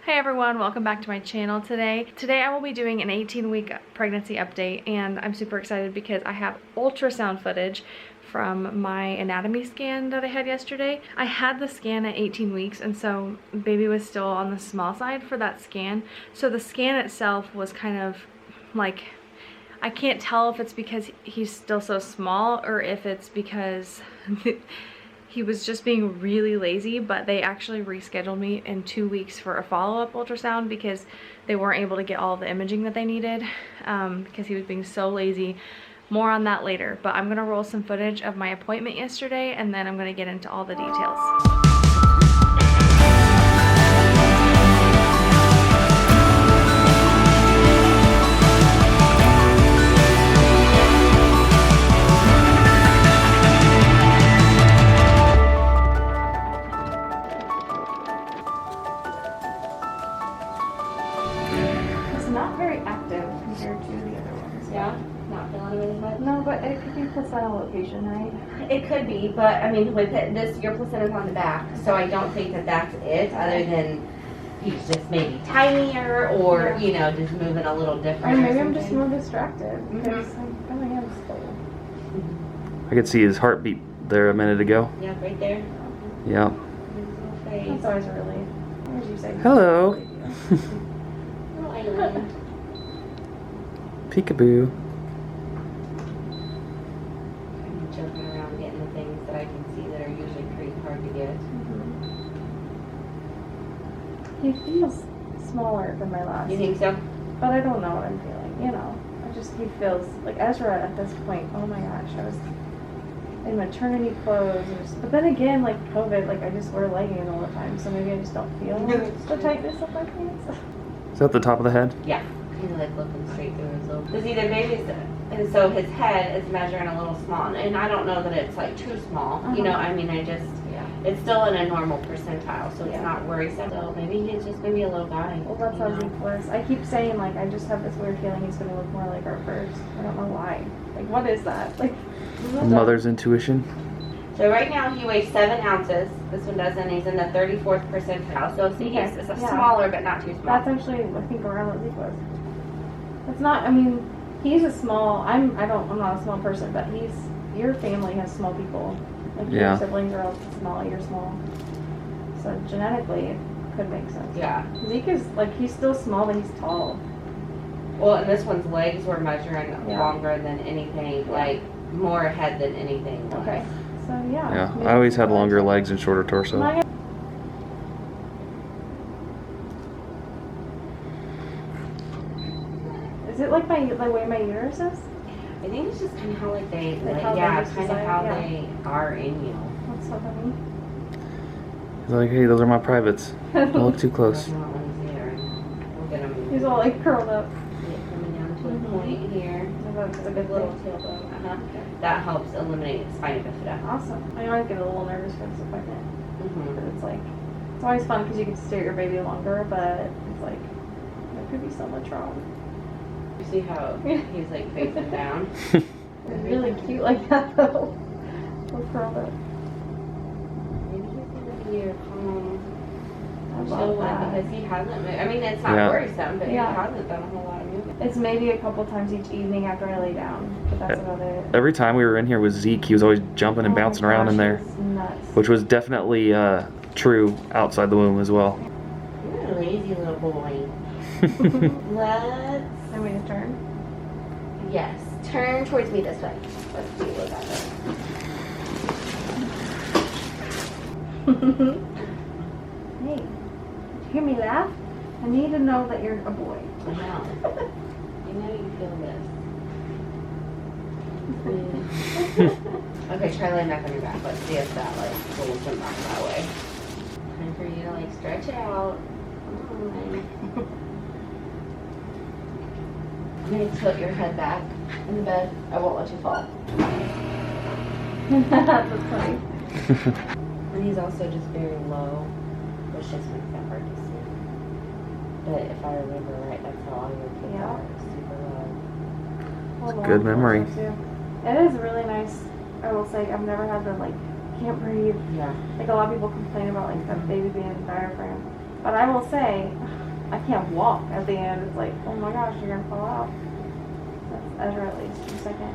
Hey everyone, welcome back to my channel today. Today I will be doing an 18-week pregnancy update, and I'm super excited because I have ultrasound footage from my anatomy scan that I had yesterday. I had the scan at 18 weeks, and so baby was still on the small side for that scan. So the scan itself was kind of like, I can't tell if it's because he's still so small or if it's because he was just being really lazy, but they actually rescheduled me in 2 weeks for a follow-up ultrasound because they weren't able to get all the imaging that they needed because he was being so lazy. More on that later, but I'm gonna roll some footage of my appointment yesterday and then I'm gonna get into all the details. Not very active compared to the other ones. Yeah? Not feeling it as much? No, but it could be placenta location, right? It could be, but I mean, with it, your placenta's on the back, so I don't think that that's it, other than he's just maybe tinier or, Yeah. you know, just moving a little different. Or maybe something. I'm just more distracted because I really am slow. I could see his heartbeat there a minute ago. Yeah, right there. Yeah. His little face. That's always a relief. What did you say? Hello. Little alien. Peekaboo. I'm joking around getting the things that I can see that are usually pretty hard to get. He feels smaller than my last. You think so? But I don't know what I'm feeling, you know. He feels like Ezra at this point. Oh my gosh, I was in maternity clothes. But then again, like COVID, like I just wear leggings all the time, so maybe I just don't feel the tightness of my pants. Is that the top of the head? Yeah. He's like looking straight through his little. Because either baby's, and so his head is measuring a little small, and I don't know that it's like too small. You know, I mean, it's still in a normal percentile, so it's not worrisome. So maybe he's just gonna be a little guy. Well, that's how Zeke was. I keep saying, like, I just have this weird feeling he's gonna look more like our first. I don't know why. Like, what is that? Like, Mother's intuition. So right now he weighs 7 ounces. This one doesn't. He's in the 34th percentile. So see, Okay. it's a smaller, but not too small. that's actually, I think, around what Zeke was. It's not. I mean, he's a small. I'm not a small person, but your family has small people. Like your siblings are all small. You're small. So genetically, it could make sense. Yeah. Zeke is like he's still small, but he's tall. Well, and this one's legs were measuring longer than anything, like more head than anything. Okay. So yeah. Yeah. I always had longer legs and shorter torso. Is it like the way my uterus is? I think it's just kind of how like they are in you. That's so funny. He's like, hey, those are my privates. Don't look too close. We'll get him. He's all like curled up. Coming down to a point here. That's a good Little little. tailbone. That helps eliminate spina bifida. Awesome. I always get a little nervous for this appointment. Mm-hmm. But it's like, it's always fun because you get to stare at your baby longer, but it's like, there could be so much wrong. You see how he's like facing down? It's really cute like that though. So curled up. Maybe he's gonna be your calm, I chill love one that. because he hasn't moved. I mean, it's not worrisome, but he hasn't done a whole lot of movement. It's maybe a couple times each evening after I lay down, but that's about it. Every time we were in here with Zeke, he was always jumping and bouncing around in there. Nuts. Which was definitely true outside the womb as well. You're a lazy little boy. Let's. Want me to turn? Yes. Turn towards me this way. Let's see what that does. Hey, did you hear me laugh? I need to know that you're a boy. I know. You know you feel this. Okay, try laying back on your back. Let's see if that like pulls him back that way. Time for you to like stretch out. Come on. I'm gonna tilt your head back in the bed. I won't let you fall. That's funny. And he's also just very low, which just makes that hard to see. But if I remember right, that's how all your kids are. Super low. It's a good memory. It is really nice. I will say, I've never had the like can't breathe. Yeah. Like a lot of people complain about like the baby being in the diaphragm. But I will say, I can't walk at the end. It's like, oh my gosh, you're gonna fall out. That's Ezra at least for a second.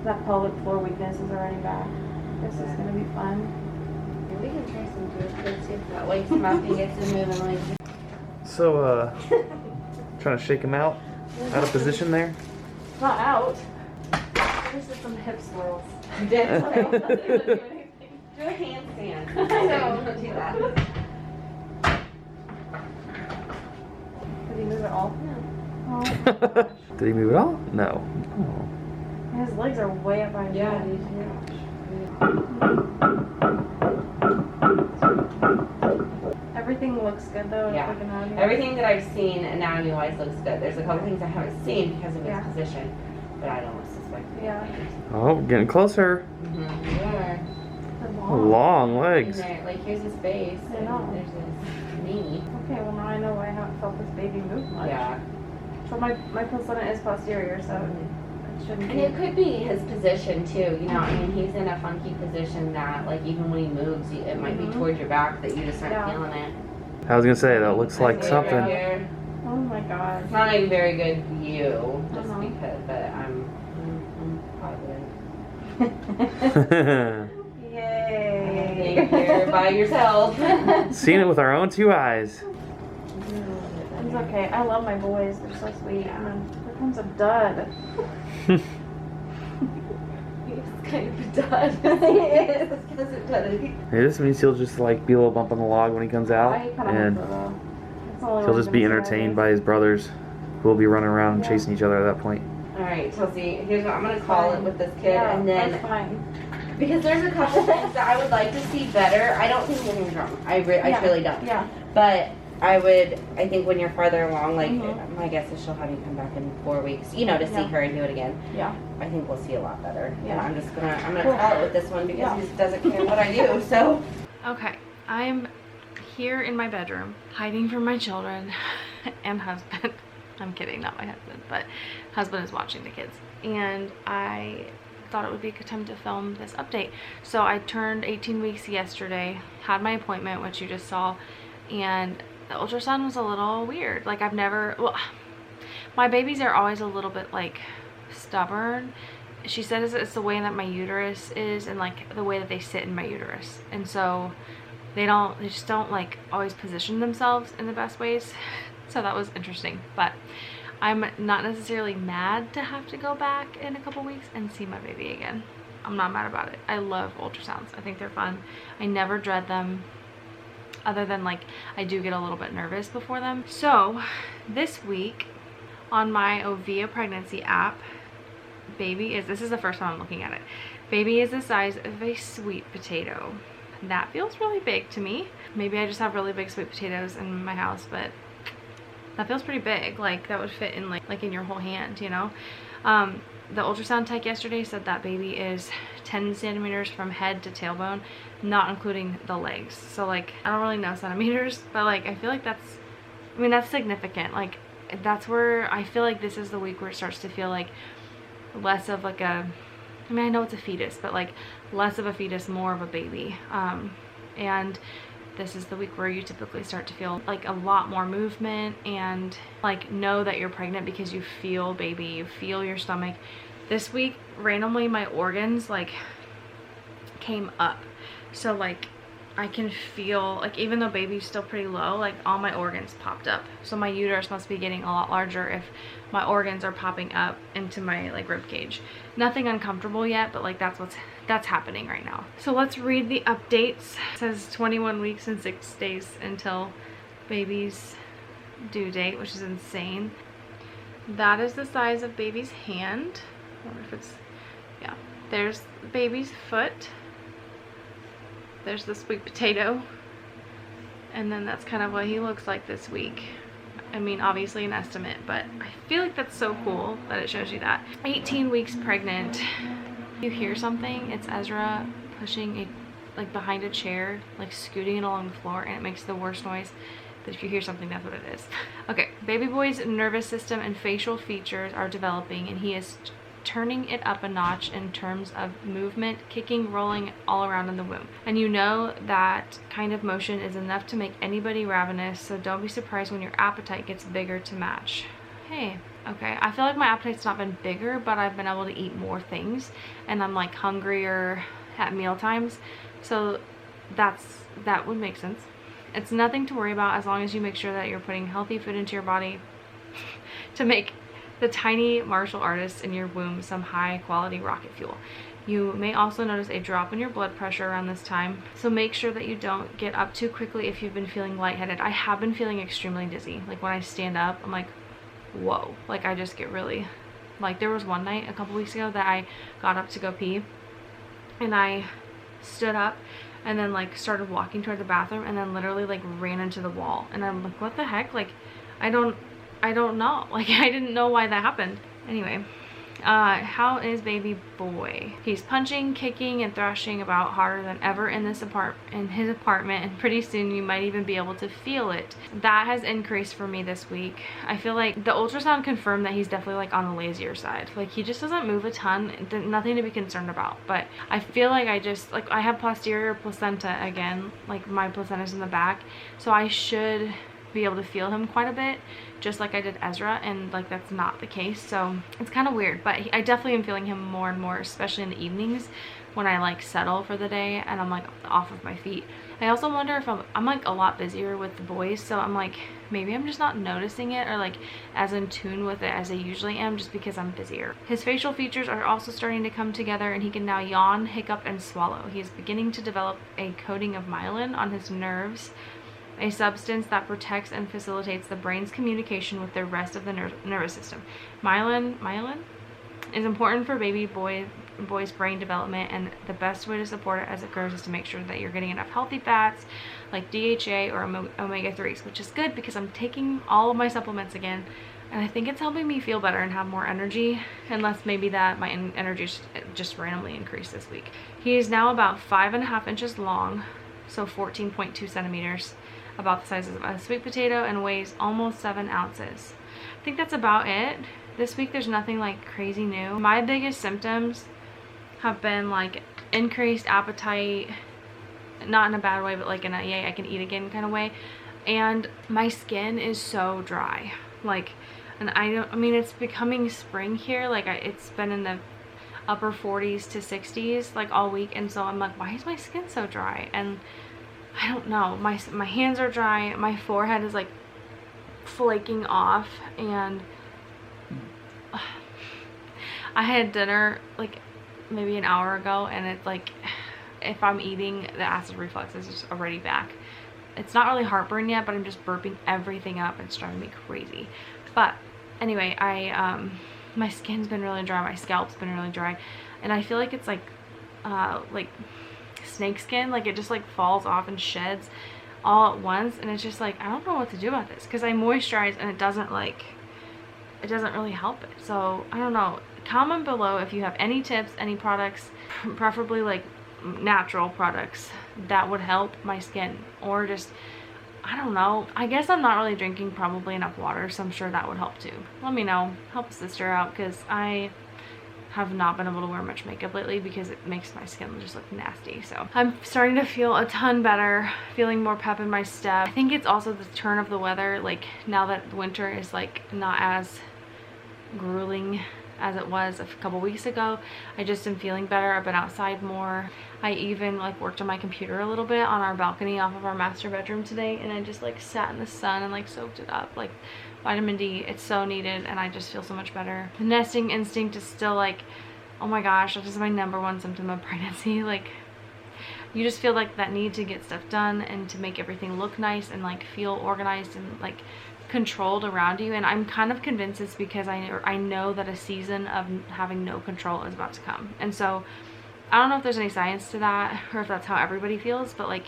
That pelvic floor weakness is already back. This is gonna be fun. We can try some good see if that wakes him up and gets him moving like. So, trying to shake him out of position there. It's not out. This is some hip swirls. Do a handstand. No, don't do that. Did he move at all? No. Oh. Did he move at all? No. Oh. His legs are way up behind Yeah, his dude, head. yeah. Everything looks good though. Yeah. Like anatomy. Everything that I've seen anatomy-wise looks good. There's a couple things I haven't seen because of his Yeah. position, but I don't suspect. Yeah. Oh, getting closer. Mm-hmm. Yeah. They're Long And legs. there, like here's his face, I and know. there's his knee. Okay, well now I know why I haven't felt this baby move much. Yeah. So my placenta is posterior, so it shouldn't And be. it could be his position too, you know, I mean, he's in a funky position that, like, even when he moves, it might be Mhm. towards your back that you just aren't Yeah. feeling it. I was gonna say that looks like Right something. here. Oh my god. It's not a very good view, just Uh-huh. because, but I'm positive. I think Yay. you're by yourself. Seen it with our own two eyes. It's okay. I love my boys. They're so sweet. And then here comes a dud. He's kind of a dud. He is, because it does. Hey, this means he'll just like be a little bump on the log when he comes out, I kinda and hope so, though. It's the only he'll way just I'm be gonna entertained survive by his brothers, who will be running around and Yeah. chasing each other at that point. Alright, Chelsea, here's what I'm going to call it with this this. kid, Yeah, and then that's fine. because there's a couple things that I would like to see better. I don't think anything's wrong. I Yeah. truly don't. Yeah. But I think when you're farther along, like Mhm. my guess is she'll have you come back in 4 weeks, you know, to see Yeah. her and do it again. Yeah. I think we'll see a lot better. Yeah. And I'm gonna Cool. call it with this one because Yeah. he just doesn't care what I do. So Okay, I'm here in my bedroom, hiding from my children and husband. I'm kidding, not my husband, but husband is watching the kids. And I thought it would be a good time to film this update. So I turned 18 weeks yesterday, had my appointment, which you just saw, and the ultrasound was a little weird. Like well, my babies are always a little bit like stubborn. She says it's the way that my uterus is and like the way that they sit in my uterus. And so they just don't like always position themselves in the best ways. So that was interesting, but I'm not necessarily mad to have to go back in a couple weeks and see my baby again. I'm not mad about it. I love ultrasounds. I think they're fun. I never dread them, other than like I do get a little bit nervous before them. So this week on my Ovia pregnancy app, this is the first time I'm looking at it. Baby is the size of a sweet potato. That feels really big to me. Maybe I just have really big sweet potatoes in my house, but that feels pretty big. Like that would fit in like in your whole hand, you know? The ultrasound tech yesterday said that baby is 10 centimeters from head to tailbone, not including the legs. So like, I don't really know centimeters, but like, I feel like that's significant. Like that's where I feel like this is the week where it starts to feel like less of like I know it's a fetus, but like less of a fetus, more of a baby. And this is the week where you typically start to feel like a lot more movement and like know that you're pregnant because you feel baby, you feel your stomach. This week, randomly, my organs like came up. So like I can feel like even though baby's still pretty low, like all my organs popped up. So my uterus must be getting a lot larger if my organs are popping up into my like rib cage. Nothing uncomfortable yet, but like that's happening right now. So let's read the updates. It says 21 weeks and 6 days until baby's due date, which is insane. That is the size of baby's hand. I wonder if it's, yeah. There's baby's foot. There's the sweet potato. And then that's kind of what he looks like this week. I mean, obviously an estimate, but I feel like that's so cool that it shows you that. 18 weeks pregnant. You hear something, it's Ezra pushing like behind a chair, like scooting it along the floor, and it makes the worst noise. But if you hear something, that's what it is. Okay, baby boy's nervous system and facial features are developing, and he is turning it up a notch in terms of movement, kicking, rolling all around in the womb. And you know that kind of motion is enough to make anybody ravenous, so don't be surprised when your appetite gets bigger to match. Hey, okay, I feel like my appetite's not been bigger, but I've been able to eat more things, and I'm like hungrier at meal times, so that would make sense. It's nothing to worry about as long as you make sure that you're putting healthy food into your body to make the tiny martial artists in your womb some high quality rocket fuel. You may also notice a drop in your blood pressure around this time, so make sure that you don't get up too quickly if you've been feeling lightheaded. I have been feeling extremely dizzy. Like when I stand up, I'm like, whoa, like I just get really, like there was one night a couple weeks ago that I got up to go pee, and I stood up and then like started walking toward the bathroom and then literally like ran into the wall, and I'm like, what the heck? Like I don't know, like I didn't know why that happened. Anyway, how is baby boy? He's punching, kicking, and thrashing about harder than ever in his apartment, and pretty soon you might even be able to feel it. That has increased for me this week. I feel like the ultrasound confirmed that he's definitely like on the lazier side. Like he just doesn't move a ton, nothing to be concerned about. But I feel like I have posterior placenta again, like my placenta's in the back, so I should be able to feel him quite a bit, just like I did Ezra, and like that's not the case, so it's kind of weird. But I definitely am feeling him more and more, especially in the evenings when I like settle for the day and I'm like off of my feet. I also wonder if I'm like a lot busier with the boys, so I'm like, maybe I'm just not noticing it or like as in tune with it as I usually am, just because I'm busier. His facial features are also starting to come together, and he can now yawn, hiccup, and swallow. He is beginning to develop a coating of myelin on his nerves, a substance that protects and facilitates the brain's communication with the rest of the nervous system. Myelin is important for baby boy's brain development, and the best way to support it as it grows is to make sure that you're getting enough healthy fats like DHA or omega-3s, which is good because I'm taking all of my supplements again, and I think it's helping me feel better and have more energy, unless maybe that my energy just randomly increased this week. He is now about 5.5 inches long, so 14.2 centimeters, about the size of a sweet potato, and weighs almost 7 ounces. I think that's about it. This week there's nothing like crazy new. My biggest symptoms have been like increased appetite, not in a bad way, but like in a yay I can eat again kind of way, and my skin is so dry, like, and I mean it's becoming spring here, like it's been in the upper 40s to 60s like all week, and so I'm like, why is my skin so dry? And I don't know, my hands are dry, my forehead is like flaking off, and I had dinner like maybe an hour ago, and it's like if I'm eating, the acid reflux is just already back. It's not really heartburn yet, but I'm just burping everything up and it's driving me crazy. But anyway, my skin's been really dry, my scalp's been really dry, and I feel like it's like snake skin, like it just like falls off and sheds all at once, and it's just like I don't know what to do about this because I moisturize and it doesn't really help it. So I don't know, comment below if you have any tips, any products, preferably like natural products that would help my skin, or just I don't know, I guess I'm not really drinking probably enough water, so I'm sure that would help too. Let me know, help a sister out, because I have not been able to wear much makeup lately because it makes my skin just look nasty. So I'm starting to feel a ton better, feeling more pep in my step. I think it's also the turn of the weather, like now that winter is like not as grueling as it was a couple weeks ago. I just am feeling better. I've been outside more. I even like worked on my computer a little bit on our balcony off of our master bedroom today, and I just like sat in the sun and like soaked it up. Like vitamin D, it's so needed, and I just feel so much better. The nesting instinct is still like, oh my gosh, that is my #1 symptom of pregnancy. Like you just feel like that need to get stuff done and to make everything look nice and like feel organized and like controlled around you. And I'm kind of convinced it's because I know that a season of having no control is about to come. And so I don't know if there's any science to that or if that's how everybody feels, but like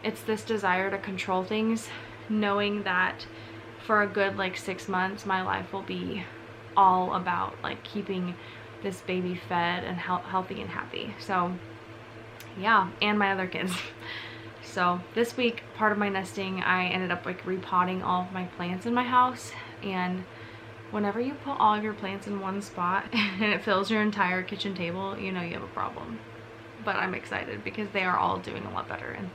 it's this desire to control things, knowing that for a good like 6 months my life will be all about like keeping this baby fed and healthy and happy. So yeah, and my other kids. So this week, part of my nesting, I ended up like repotting all of my plants in my house, and whenever you put all of your plants in one spot and it fills your entire kitchen table, you know you have a problem. But I'm excited because they are all doing a lot better and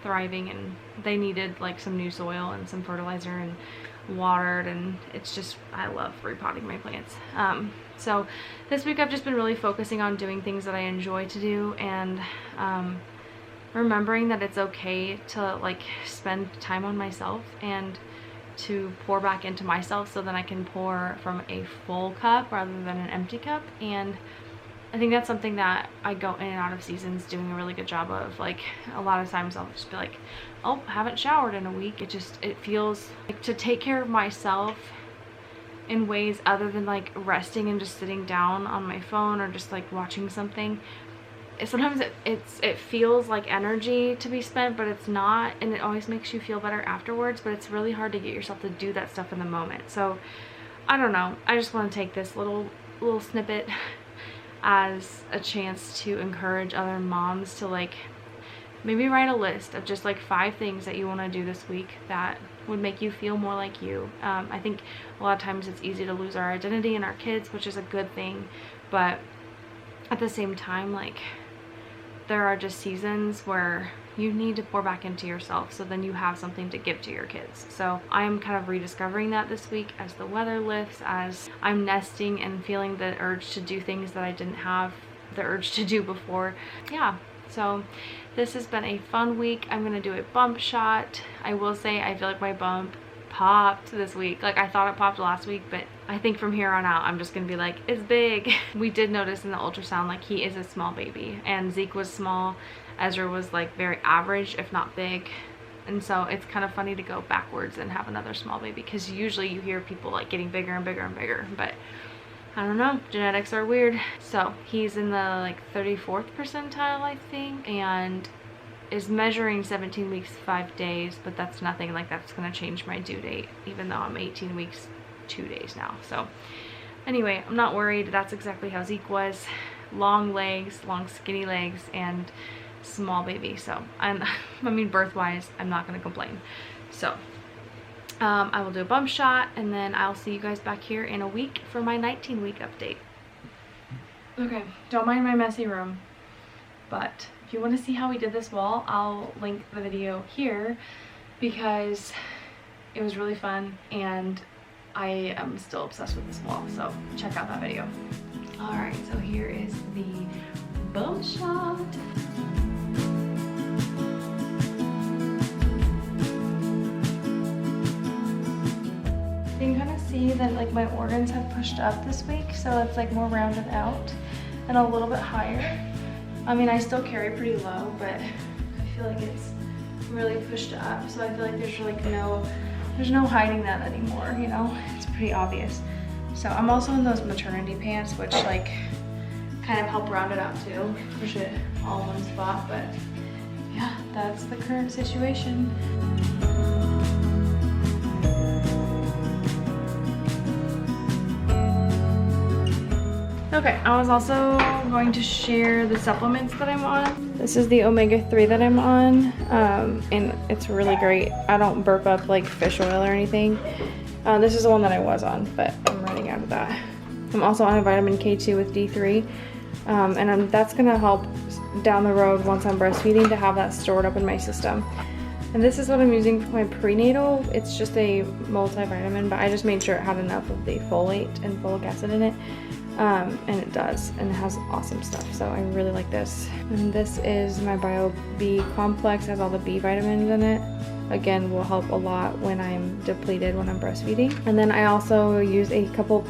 thriving, and they needed like some new soil and some fertilizer and watered, and it's just, I love repotting my plants. So this week I've just been really focusing on doing things that I enjoy to do, and remembering that it's okay to like spend time on myself and to pour back into myself, so then I can pour from a full cup rather than an empty cup. And I think that's something that I go in and out of seasons doing a really good job of. Like, a lot of times I'll just be like, oh, haven't showered in a week. It feels like to take care of myself in ways other than like resting and just sitting down on my phone or just like watching something. Sometimes it feels like energy to be spent, but it's not, and it always makes you feel better afterwards, but it's really hard to get yourself to do that stuff in the moment. So I don't know, I just want to take this little snippet as a chance to encourage other moms to like maybe write a list of just like 5 things that you want to do this week that would make you feel more like you. I think a lot of times it's easy to lose our identity in our kids, which is a good thing, but at the same time, like, there are just seasons where you need to pour back into yourself, so then you have something to give to your kids. So I'm kind of rediscovering that this week as the weather lifts, as I'm nesting and feeling the urge to do things that I didn't have the urge to do before. Yeah, so this has been a fun week. I'm gonna do a bump shot. I will say I feel like my bump popped this week. Like, I thought it popped last week, but I think from here on out I'm just gonna be like, it's big. We did notice in the ultrasound, like, he is a small baby, and Zeke was small. Ezra was like very average, if not big. And so it's kind of funny to go backwards and have another small baby, because usually you hear people like getting bigger and bigger and bigger, but I don't know, genetics are weird. So he's in the like 34th percentile, I think, and is measuring 17 weeks 5 days, but that's nothing. Like, that's gonna change my due date, even though I'm 18 weeks 2 days now. So anyway, I'm not worried. That's exactly how Zeke was. Long legs, long skinny legs, and small baby. So I mean, birth wise, I'm not gonna complain. So I will do a bump shot, and then I'll see you guys back here in a week for my 19-week update. Okay, don't mind my messy room, but if you want to see how we did this wall, I'll link the video here, because it was really fun and I am still obsessed with this wall, so check out that video. Alright, so here is the bump shot. You can kind of see that like my organs have pushed up this week, so it's like more rounded out and a little bit higher. I mean, I still carry pretty low, but I feel like it's really pushed up, so I feel like there's like there's no hiding that anymore, you know? It's pretty obvious. So I'm also in those maternity pants, which like kind of help round it out too, push it all in one spot. But yeah, that's the current situation. Okay, I was also going to share the supplements that I'm on. This is the omega-3 that I'm on, and it's really great. I don't burp up like fish oil or anything. This is the one that I was on, but I'm running out of that. I'm also on a vitamin K2 with D3, and that's gonna help down the road once I'm breastfeeding to have that stored up in my system. And this is what I'm using for my prenatal. It's just a multivitamin, but I just made sure it had enough of the folate and folic acid in it. And it does, and it has awesome stuff, so I really like this. And this is my Bio B complex, has all the B vitamins in it. Again, will help a lot when I'm depleted when I'm breastfeeding. And then I also use a couple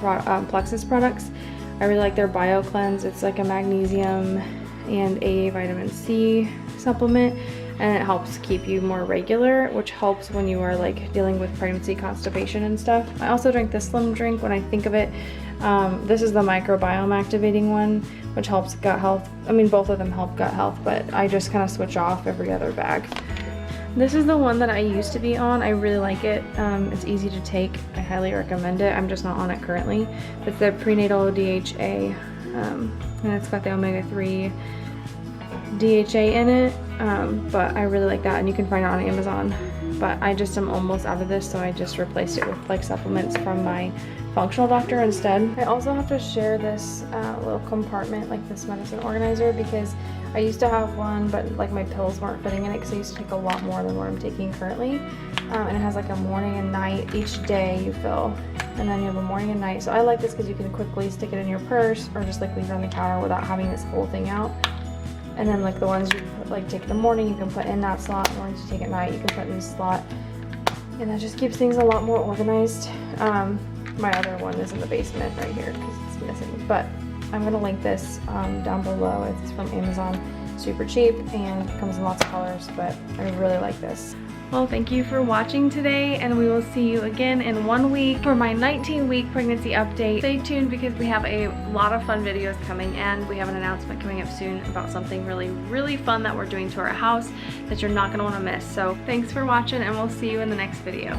Plexus products. I really like their Bio Cleanse. It's like a magnesium and a vitamin C supplement, and it helps keep you more regular, which helps when you are like dealing with pregnancy constipation and stuff. I also drink this Slim drink when I think of it. This is the microbiome activating one, which helps gut health. I mean, both of them help gut health, but I just kind of switch off every other bag. This is the one that I used to be on. I really like it. It's easy to take. I highly recommend it. I'm just not on it currently. It's the prenatal DHA, and it's got the omega-3 DHA in it, but I really like that, and you can find it on Amazon. but I just am almost out of this, so I just replaced it with like supplements from my functional doctor instead. I also have to share this little compartment, like this medicine organizer, because I used to have one, but like my pills weren't fitting in it because I used to take a lot more than what I'm taking currently. And it has like a morning and night. Each day you fill, and then you have a morning and night. So I like this because you can quickly stick it in your purse or just like leave it on the counter without having this whole thing out. And then like the ones you put, like take in the morning, you can put in that slot. The ones you take at night, you can put in this slot. And that just keeps things a lot more organized. My other one is in the basement right here because it's missing. But I'm gonna link this down below. It's from Amazon, super cheap, and comes in lots of colors, but I really like this. Well, thank you for watching today, and we will see you again in 1 week for my 19-week pregnancy update. Stay tuned because we have a lot of fun videos coming, and we have an announcement coming up soon about something really, really fun that we're doing to our house that you're not gonna wanna miss. So thanks for watching, and we'll see you in the next video.